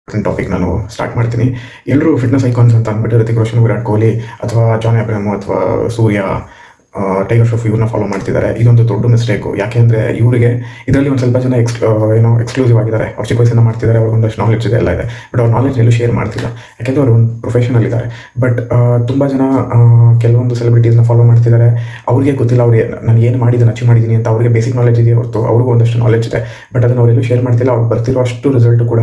Topic ನಾನು start ಮಾಡ್ತೀನಿ. ಎಲ್ಲರೂ ಫಿಟ್ನೆಸ್ ಐಕಾನ್ಸ್ ಅಂತ ಅಂದ್ಬಿಟ್ಟು ಋತಿಕ್ ರೋಷನ್, ವಿರಾಟ್ ಕೊಹ್ಲಿ ಅಥವಾ ಜಾನ್ ಅಬ್ರಹಮ್ ಅಥವಾ ಸೂರ್ಯ, ಟೈಗರ್ ಶ್ರಾಫ್ ಇವ್ರನ್ನ ಫಾಲೋ ಮಾಡ್ತಿದ್ದಾರೆ. ಇದೊಂದು ದೊಡ್ಡ ಮಿಸ್ಟೇಕು. ಯಾಕೆಂದರೆ ಇವರಿಗೆ ಇದರಲ್ಲಿ ಒಂದು ಸ್ವಲ್ಪ ಜನ ಎಕ್ಸ್ಕ್ಲೂಸಿವ್ ಆಗಿದ್ದಾರೆ. ಅವ್ರು ಚಿಕ್ಕ ವಯಸ್ಸಿಂದ ಮಾಡ್ತಿದ್ದಾರೆ, ಅವ್ರಿಗೊಂದಷ್ಟು ನಾಲೆಜ್ ಇದೆ, ಎಲ್ಲ ಇದೆ. ಬಟ್ ಅವ್ರ ನಾಲೆಜ್ ಎಲ್ಲೂ ಶೇರ್ ಮಾಡ್ತಿಲ್ಲ, ಯಾಕೆಂದರೆ ಅವರು ಒಂದು ಪ್ರೊಫೆಷನಲ್ ಇದ್ದಾರೆ. ಬಟ್ ತುಂಬ ಜನ ಕೆಲವೊಂದು ಸೆಲೆಬ್ರಿಟೀಸ್ನ ಫಾಲೋ ಮಾಡ್ತಿದ್ದಾರೆ. ಅವ್ರಿಗೆ ಗೊತ್ತಿಲ್ಲ ಅವ್ರಿಗೆ ನಾನು ಏನು ಮಾಡಿದ್ದೀನಿ, ಅಚೀವ್ ಮಾಡಿದ್ದೀನಿ ಅಂತ. ಅವ್ರಿಗೆ ಬೇಸಿಕ್ ನಾಲೆಜ್ ಇದೆ ಹೊರತು ಅವ್ರಿಗೂ ಒಂದಷ್ಟು ನಾಲೆಜ್ ಇದೆ, ಬಟ್ ಅದನ್ನು ಅವರೆಲ್ಲೂ ಶೇರ್ ಮಾಡ್ತಿಲ್ಲ. ಅವ್ರು ಬರ್ತಿರೋ ಅಷ್ಟು ರಿಸಲ್ಟ್ ಕೂಡ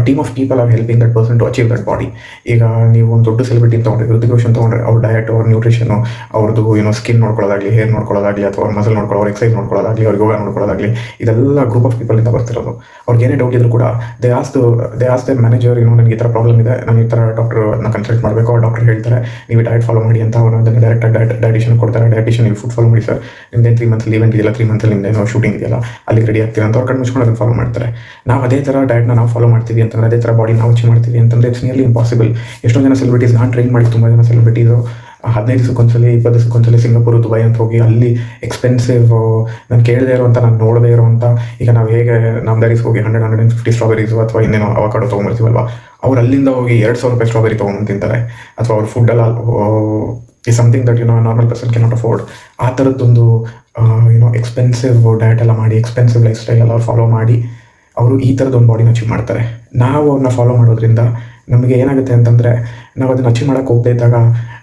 team of people are helping that person to achieve that body. ಈಗ ನೀವು ಒಂದು ದೊಡ್ಡ ಸೆಲೆಬ್ರಿಟಿ ತೊಗೊಂಡ್ರೆ, ಋತಿಕ್ ರೋಷನ್ ತೊಗೊಂಡ್ರೆ, ಅವ್ರ ಡಯಟ್, ಅವ್ರ ನ್ಯೂಟ್ರಿಷನು, ಅವ್ರದ್ದು ಸ್ಕಿನ್ ನೋಡ್ಕೊಳ್ಳೋದಾಗಲಿ, ಹೇರ್ ನೋಡ್ಕೊಳ್ಳೋದಾಗಲಿ, ಅಥವಾ ಅವ್ರ ಮಸಲ್ ನೋಡ್ಕೊಳ್ಳೋ, ಅವ್ರ ಎಕ್ಸೈಸ್ ನೋಡ್ಕೊಳ್ಳೋದಾಗಲಿ, ಅವ್ರ ಯೋಗ ನೋಡ್ಕೊಳ್ಳೋದಾಗಲಿ, ಇದೆಲ್ಲ ಗ್ರೂಪ್ ಆಫ್ ಪೀಪಲಿಂದ ಬರ್ತಿರೋದು. ಅವ್ರಿಗೆ ಏನೇ ಡೌಟ್ ಇದ್ರು ಕೂಡ ದೇ ಆಸ್ ದ ಮ್ಯಾನೇಜರ್, ನನಗೆ ಈ ಥರ ಪ್ರಾಬ್ಲಮ್ ಇದೆ, ನಾನು ಈ ಥರ ಡಾಕ್ಟರ್ನ ಕನ್ಸಲ್ಟ್ ಮಾಡಬೇಕು. ಅವ್ರು ಡಾಕ್ಟರ್ ಹೇಳ್ತಾರೆ ನೀವು ಡಯಟ್ ಫಾಲೋ ಮಾಡಿ ಅಂತ. ಅವರು ಅದನ್ನು ಡೈರೆಕ್ಟಾಗಿ ಡಯಟಿಷನ್ ಕೊಡ್ತಾರೆ. ಡಯಟಿಷನ್ ನೀವು ಫುಡ್ ಫಾಲೋ ಮಾಡಿ ಸರ್, ನಿಮ್ದೇನು 3 ಮಂತ್ ಇವೆಂಟ್ ಇದೆಯಲ್ಲ, 3 ಮಂತಲ್ಲಿ ನಿಮ್ದೇನೋ ಶೂಟಿಂಗ್ ಇದೆಯಲ್ಲ, ಅಲ್ಲಿಗೆ ರೆಡಿ ಆಗ್ತೀರಾ ಅಂತ ಅವ್ರು ಕಣ್ಣು ಮುಚ್ಕೊಂಡು ಅದನ್ನು ಫಾಲೋ ಮಾಡ್ತಾರೆ. ನಾವು ಅದೇ ಥರ ಡಯಟ್ನ ನಾವು ಫಾಲೋ ಮಾಡ್ತೀವಿ ಅಂತಂದರೆ, ಅದೇ ಥರ ಬಾಡಿ ನಾವು ಅಚೀವ್ ಮಾಡ್ತೀವಿ ಅಂತಂದರೆ ಇಟ್ಸ್ ನಿಯರ್ಲಿ ಇಂಪಾಸಿಬಲ್. ಎಷ್ಟೊಂದು ಜನ ಸೆಲೆಬ್ರಿಟೀಸ್, ನಾನು ಟ್ರೈನ್ ಮಾಡಿ ತುಂಬ ಜನ ಸೆಲೆಬ್ರಿಟೀಸು 15 ದಿವಸಕ್ಕೊಂದ್ಸಲಿ, 20 ದಿವಸಕ್ಕೊಂದ್ಸಲಿ ಸಿಂಗಾಪುರ್, ದುಬೈ ಅಂತ ಹೋಗಿ ಅಲ್ಲಿ ಎಕ್ಸ್ಪೆನ್ಸಿವ್, ನಾನು ಕೇಳದೇ ಇರೋಂಥ, ನಾನು ನೋಡದೇ ಇರೋಂಥ, ಈಗ ನಾವು ಹೇಗೆ ನಮ್ದಾರೀಸ್ ಹೋಗಿ 100-150 ಸ್ಟ್ರಾಬೆರೀಸು ಅಥವಾ ಇನ್ನೇನೋ ಅವಕಾಡೋ ತೊಗೊಂಬರ್ತೀವಲ್ವ, ಅವ್ರು ಅಲ್ಲಿಂದ ಹೋಗಿ 2,000 ರೂಪಾಯಿ ಸ್ಟ್ರಾಬೆರಿ ತೊಗೊಂಡು ತಿಂತಾರೆ. ಅಥವಾ ಅವ್ರ ಫುಡ್ಡೆಲ್ಲ ಈ something that normal person cannot afford. ಆ ಥರದ್ದೊಂದು ಎಕ್ಸ್ಪೆನ್ಸಿವ್ ಡಯಟ್ ಎಲ್ಲ ಮಾಡಿ, ಎಕ್ಸ್ಪೆನ್ಸಿವ್ ಲೈಫ್ ಸ್ಟೈಲ್ ಎಲ್ಲ ಅವ್ರು ಫಾಲೋ ಮಾಡಿ ಅವರು ಈ ಥರದ್ದೊಂದು ಬಾಡಿನ ಅಚೀವ್ ಮಾಡ್ತಾರೆ. ನಾವು ಅವ್ರನ್ನ ಫಾಲೋ ಮಾಡೋದ್ರಿಂದ ನಮಗೆ ಏನಾಗುತ್ತೆ ಅಂತಂದರೆ, ನಾವು ಅದನ್ನು ಅಚೀವ್ ಮಾಡೋಕ್ಕೆ ಹೋಗದೇ ಇದ್ದಾಗ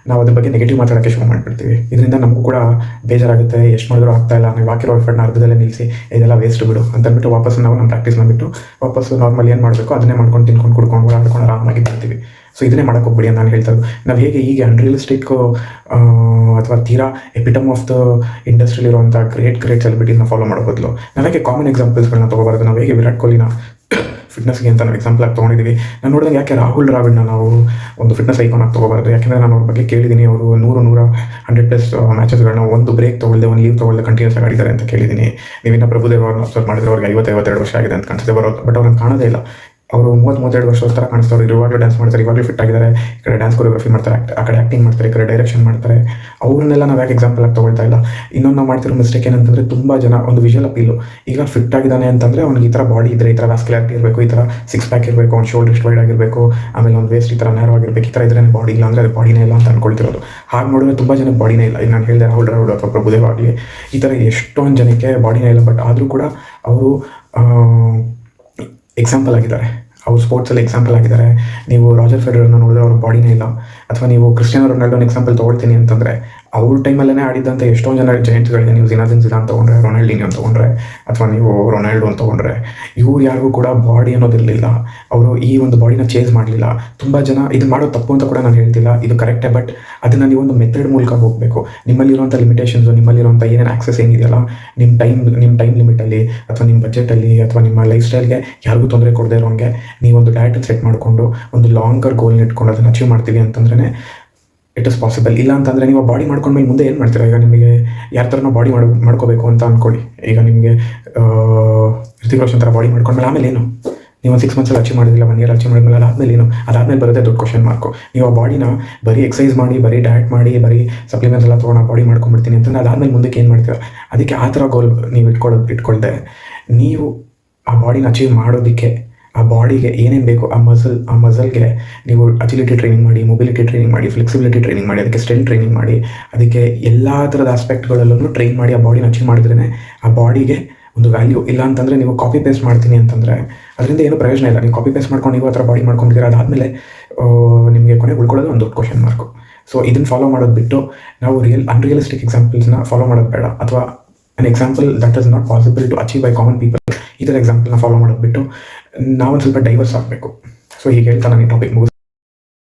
ನಾವು ಅದ್ರ ಬಗ್ಗೆ ನೆಗೆಟಿವ್ ಮಾತಾಡೋಕ್ಕೆ ಶುರು ಮಾಡಿಬಿಡ್ತೀವಿ. ಇದರಿಂದ ನಮಗೂ ಕೂಡ ಬೇಜಾರಾಗುತ್ತೆ. ಎಷ್ಟು ಮಾಡಿದ್ರೂ ಆಗ್ತಾಯಿಲ್ಲ, ನೀವು ಹಾಕಿರೋ ಎಫರ್ಟ್ನ ಅರ್ಧದಲ್ಲೇ ನಿಲ್ಲಿಸಿ, ಇದೆಲ್ಲ ವೇಸ್ಟ್ ಬಿಡು ಅಂತಂದ್ಬಿಟ್ಟು ವಾಪಸ್ ನಾವು ನಮ್ಮ ಪ್ರಾಕ್ಟೀಸ್ನ ಬಿಟ್ಟು ವಾಪಸ್ಸು ನಾರ್ಮಲ್ ಏನು ಮಾಡಬೇಕು ಅದನ್ನೇ ಮಾಡ್ಕೊಂಡು, ತಿನ್ಕೊಂಡು, ಕುಡ್ಕೊಂಡು, ಆಡ್ಕೊಂಡು ಆರಾಮಾಗಿ ಬರ್ತೀವಿ. ಸೊ ಇದನ್ನೇ ಮಾಡೋಕ್ಕೆ ಹೋಗ್ಬಿಡಿ ಅಂತ ನಾನು ಹೇಳ್ತಾ ಇರೋದು. ನಾವು ಹೇಗೆ ಈಗ ಅನ್ರಿಯಲಿಸ್ಟಿಕ್ ಅಥವಾ ತೀರಾ ಎಪಿಟಮ್ ಆಫ್ ದ ಇಂಡಸ್ಟ್ರಿಲಿರುವಂಥ ಗ್ರೇಟ್ ಸೆಲೆಬ್ರಿಟೀಸ್ನ ಫಾಲೋ ಮಾಡೋ ಬದಲು ನಾವು ಹೇಗೆ ಕಾಮನ್ ಎಕ್ಸಾಂಪಲ್ಸ್ಗಳನ್ನ ತೊಗೋಬಾರ್ದು. ನಾವು ಹೇಗೆ ವಿರಾಟ್ ಕೊಹ್ಲಿನ ಫಿಟ್ನೆಸ್ಗೆ ಅಂತ ನಾವು ಎಕ್ಸಾಂಪಲ್ ಆಗಿ ತೊಗೊಂಡಿದ್ದೀವಿ. ನಾನು ನೋಡಿದಾಗ ಯಾಕೆ ರಾಹುಲ್ ದ್ರಾವಿಡ್ನ ನಾವು ಒಂದು ಫಿಟ್ನೆಸ್ ಐಕಾನ್ ಆಗಿ ತೊಗೋಬಾರ್ದು? ಯಾಕೆಂದರೆ ನಾನು ಅವ್ರ ಬಗ್ಗೆ ಕೇಳಿದ್ದೀನಿ. ಅವರು 100-100+ ಮ್ಯಾಚಸ್ಗಳನ್ನ ಒಂದು ಬ್ರೇಕ್ ತೊಗೊಳ್ದೆ, ಒಂದು ಲೀವ್ ತೊಗೊಳ್ದೆ ಕಂಟಿನ್ಯೂಸ್ ಆಗಿ ಆಡಿದ್ದಾರೆ ಅಂತ ಕೇಳಿದ್ದೀನಿ. ನೀವಿನ್ನ ಪ್ರಭುದೇವ್ ಅವ್ರನ್ನ ಅಬ್ಸರ್ವ್ ಮಾಡಿದ್ರೆ ಅವ್ರಿಗೆ 50-52 ವರ್ಷ ಆಗಿದೆ ಅಂತ ಕಾಣಿಸುತ್ತೆ ಬರೋದು, ಬಟ್ ಅವ್ರನ್ನ ಕಾಣೋದೇ ಇಲ್ಲ. ಅವರು 30-32 ವರ್ಷದ ಥರ ಕಾಣಿಸ್ತಾರೆ. ಇವಾಗಲೂ ಡ್ಯಾನ್ಸ್ ಮಾಡ್ತಾರೆ, ಇವಾಗಲೂ ಫಿಟ್ ಆಗಿದ್ದಾರೆ. ಈ ಕಡೆ ಡ್ಯಾನ್ಸ್ ಕೊರಿಯೋಗ್ರಫಿ ಮಾಡ್ತಾರೆ, ಆ ಕಡೆ ಆ್ಯಕ್ಟಿಂಗ್ ಮಾಡ್ತಾರೆ, ಈ ಕಡೆ ಡೈರೆಕ್ಷನ್ ಮಾಡ್ತಾರೆ. ಅವ್ರನ್ನೆಲ್ಲ ನಾವು ಯಾಕೆ ಎಕ್ಸಾಂಪಲ್ ಆಗಿ ತೊಗೊಳ್ತಾ ಇಲ್ಲ? ಇನ್ನೊಂದು ನಾವು ಮಾಡ್ತಿರೋ ಮಿಸ್ಟೇಕ್ ಏನಂತಂದರೆ, ತುಂಬ ಜನ ಒಂದು ವಿಜುವಲ್ ಅಪೀಲು. ಈಗ ಫಿಟ್ ಆಗಿದ್ದಾನೆ ಅಂತಂದರೆ ಅವ್ನಿಗೆ ಈ ಥರ ಬಾಡಿ ಇದ್ದರೆ, ಈ ಥರ ವ್ಯಾಸ್ಕ್ಯುಲಾರಿಟಿ ಇರಬೇಕು, ಈ ಥರ 6 ಪ್ಯಾಕ್ ಇರಬೇಕು, ಅವ್ನು ಶೋಲ್ಡರ್ ಇಷ್ಟು ವೈಡ್ ಆಗಿರಬೇಕು, ಆಮೇಲೆ ಒಂದು ವೇಸ್ಟ್ ಈ ಥರ ನೇರೋ ಆಗಿರಬೇಕು, ಈ ಥರ ಇದ್ರೇ ಬಾಡಿ ಇಲ್ಲ ಅಂದರೆ ಅದು ಬಾಡಿನೇ ಇಲ್ಲ ಅಂತ ಅಂದ್ಕೊಳ್ತಿರೋದು. ಹಾಗೆ ನೋಡಿದ್ರೆ ತುಂಬ ಜನಕ್ಕೆ ಬಾಡಿನೇ ಇಲ್ಲ. ಈಗ ನಾನು ಹೇಳಿದೆ ರಾಹುಲ್ ದ್ರಾವಿಡ್ ಅಥವಾ ಪ್ರಭುದೇವ್ ಆಗಲಿ, ಈ ಥರ ಎಷ್ಟೊಂದು ಜನಕ್ಕೆ ಬಾಡಿನೇ ಇಲ್ಲ. ಬಟ್ ಆದರೂ ಕೂಡ ಅವರು ಎಕ್ಸಾಂಪಲ್ ಆಗಿದ್ದಾರೆ, ಅವ್ರು ಸ್ಪೋರ್ಟ್ಸಲ್ಲಿ ಎಕ್ಸಾಂಪಲ್ ಆಗಿದ್ದಾರೆ. ನೀವು ರಾಜರ್ ಫೆಡರರ್ನ ನೋಡಿದ್ರೆ ಅವ್ರ ಬಾಡಿನೇ ಇಲ್ಲ. ಅಥವಾ ನೀವು ಕ್ರಿಸ್ಟಿಯಾನೋ ರೊನಾಲ್ಡೋನ ಎಕ್ಸಾಂಪಲ್ ತೊಗೊಳ್ತೀನಿ ಅಂತಂದರೆ, ಅವ್ರ ಟೈಮಲ್ಲೇ ಆಡಿದ್ದಂಥ ಎಷ್ಟೊಂದು ಜನ ಜೈಂಟ್ಸ್ಗಳಿಗೆ, ನೀವು ಜಿದಾನ್ ತೊಗೊಂಡ್ರೆ, ರೊನಾಲ್ಡಿನೋ ತೊಗೊಂಡ್ರೆ, ಅಥವಾ ನೀವು ರೊನಾಲ್ಡೋ ಅಂತ ತೊಗೊಂಡ್ರೆ, ಇವ್ರು ಯಾರಿಗೂ ಕೂಡ ಬಾಡಿ ಅನ್ನೋದಿರಲಿಲ್ಲ. ಅವರು ಈ ಒಂದು ಬಾಡಿನ ಚೇಂಜ್ ಮಾಡಲಿಲ್ಲ. ತುಂಬ ಜನ ಇದು ಮಾಡೋ ತಪ್ಪು ಅಂತ ಕೂಡ ನಾನು ಹೇಳ್ತಿಲ್ಲ, ಇದು ಕರೆಕ್ಟೇ. ಬಟ್ ಅದನ್ನು ನೀವೊಂದು ಮೆಥಡ್ ಮೂಲಕ ಹೋಗಬೇಕು. ನಿಮ್ಮಲ್ಲಿರುವಂಥ ಲಿಮಿಟೇಷನ್ಸು, ನಿಮ್ಮಲ್ಲಿರುವಂಥ ಏನೇನು ಆಕ್ಸೆಸ್ ಏನಿದೆಯಲ್ಲ, ನಿಮ್ಮ ಟೈಮ್ ಲಿಮಿಟಲ್ಲಿ, ಅಥವಾ ನಿಮ್ಮ ಬಜೆಟಲ್ಲಿ, ಅಥವಾ ನಿಮ್ಮ ಲೈಫ್ ಸ್ಟೈಲ್ಗೆ ಯಾರಿಗೂ ತೊಂದರೆ ಕೊಡದೇ ಇರೋಂಗೆ ನೀವೊಂದು ಡಯಟನ್ನು ಸೆಟ್ ಮಾಡಿಕೊಂಡು ಒಂದು ಲಾಂಗರ್ ಗೋಲ್ನ ಇಟ್ಕೊಂಡು ಅದನ್ನು ಅಚೀವ್ ಮಾಡ್ತೀವಿ ಅಂತಂದ್ರೆ ಇಟ್ ಇಸ್ ಪಾಸಿಬಲ್. ಇಲ್ಲ ಅಂತಂದರೆ ನೀವು ಬಾಡಿ ಮಾಡ್ಕೊಂಡ್ಮೇಲೆ ಮುಂದೆ ಏನು ಮಾಡ್ತೀರಾ? ಈಗ ನಿಮಗೆ ಯಾರ ಥರನೋ ಬಾಡಿ ಮಾಡ್ಕೋಬೇಕು ಅಂತ ಅಂದ್ಕೊಳ್ಳಿ. ಈಗ ನಿಮಗೆ ಋತಿಕ್ ರೋಷನ್ ಥರ ಬಾಡಿ ಮಾಡ್ಕೊಂಡ್ಮೇಲೆ ಆಮೇಲೆ ಏನು? ನೀವು 6 ಮಂತ್ಸಲ್ಲಿ ಅಚೀವ್ ಮಾಡಿದಿಲ್ಲ, 1 ಇಯರ್ ಅಚೀವ್ ಮಾಡಿದ್ಮೇಲೆ ಅದಾದಮೇಲೆ ಏನು? ಅದಾದಮೇಲೆ ಬರುತ್ತೆ ದೊಡ್ಡ ಕ್ವಶನ್ ಮಾರ್ಕು. ನೀವು ಆ ಬಾಡಿನ ಬರೀ ಎಕ್ಸಸೈಸ್ ಮಾಡಿ, ಬರೀ ಡಯಟ್ ಮಾಡಿ, ಬರೀ ಸಪ್ಲಿಮೆಂಟ್ಸ್ ಎಲ್ಲ ತೊಗೊಂಡು ಬಾಡಿ ಮಾಡ್ಕೊಂಡ್ಬಿಡ್ತೀನಿ ಅಂತಂದರೆ ಅದಾದಮೇಲೆ ಮುಂದಕ್ಕೆ ಏನು ಮಾಡ್ತೀರಾ? ಅದಕ್ಕೆ ಆ ಥರ ಗೋಲ್ ನೀವು ಇಟ್ಕೊಳ್ದೆ, ನೀವು ಆ ಬಾಡಿನ ಅಚೀವ್ ಮಾಡೋದಕ್ಕೆ, ಆ ಬಾಡಿಗೆ ಏನೇನು ಬೇಕು, ಆ ಮಸಲ್ಗೆ ನೀವು ಅಜಿಲಿಟಿ ಟ್ರೈನಿಂಗ್ ಮಾಡಿ, ಮೊಬಿಲಿಟಿ ಟ್ರೈನಿಂಗ್ ಮಾಡಿ, ಫ್ಲೆಕ್ಸಿಬಿಲಿಟಿ ಟ್ರೈನಿಂಗ್ ಮಾಡಿ, ಅದಕ್ಕೆ ಸ್ಟ್ರೆಂತ್ ಟ್ರೈನಿಂಗ್ ಮಾಡಿ, ಅದಕ್ಕೆ ಎಲ್ಲ ಥರದ ಆಸ್ಪೆಕ್ಟ್ಗಳಲ್ಲೂ ಟ್ರೈನ್ ಮಾಡಿ ಆ ಬಾಡಿನ ಅಚೀವ್ ಮಾಡಿದ್ರೇ ಆ ಬಾಡಿಗೆ ಒಂದು ವ್ಯಾಲ್ಯೂ. ಇಲ್ಲ ಅಂತಂದರೆ ನೀವು ಕಾಪಿ ಪೇಸ್ಟ್ ಮಾಡ್ತೀನಿ ಅಂತಂದರೆ ಅದರಿಂದ ಏನೂ ಪ್ರಯೋಜನ ಇಲ್ಲ. ನೀವು ಕಾಪಿ ಪೇಸ್ಟ್ ಮಾಡ್ಕೊಂಡು ನೀವು ಆ ಥರ ಬಾಡಿ ಮಾಡ್ಕೊಂಡಿದ್ದೀರ, ಅದಾದಮೇಲೆ ನಿಮಗೆ ಕೊನೆಗೆ ಉಳ್ಕೊಳ್ಳೋದು ಒಂದು ದೊಡ್ಡ ಕ್ವಶನ್ ಮಾರ್ಕು. ಸೊ ಇದನ್ನು ಫಾಲೋ ಮಾಡೋದು ಬಿಟ್ಟು ನಾವು ಅನ್ರಿಯಲಿಸ್ಟಿಕ್ ಎಕ್ಸಾಂಪಲ್ಸ್ನ ಫಾಲೋ ಮಾಡೋದು ಬೇಡ. ಅಥವಾ an example that is not possible to achieve by common people, ಈ ಥರ ಎಕ್ಸಾಂಪಲ್ನ ಫಾಲೋ ಮಾಡೋದು ಬಿಟ್ಟು ನಾವೊಂದು ಸ್ವಲ್ಪ ಡೈವರ್ಸ್ ಆಗಬೇಕು. ಸೊ ಹೀಗೆ ಹೇಳ್ತಾ ನಾನು ಈ ಟಾಪಿಕ್ ಮುಗಿಸ್ತೀನಿ.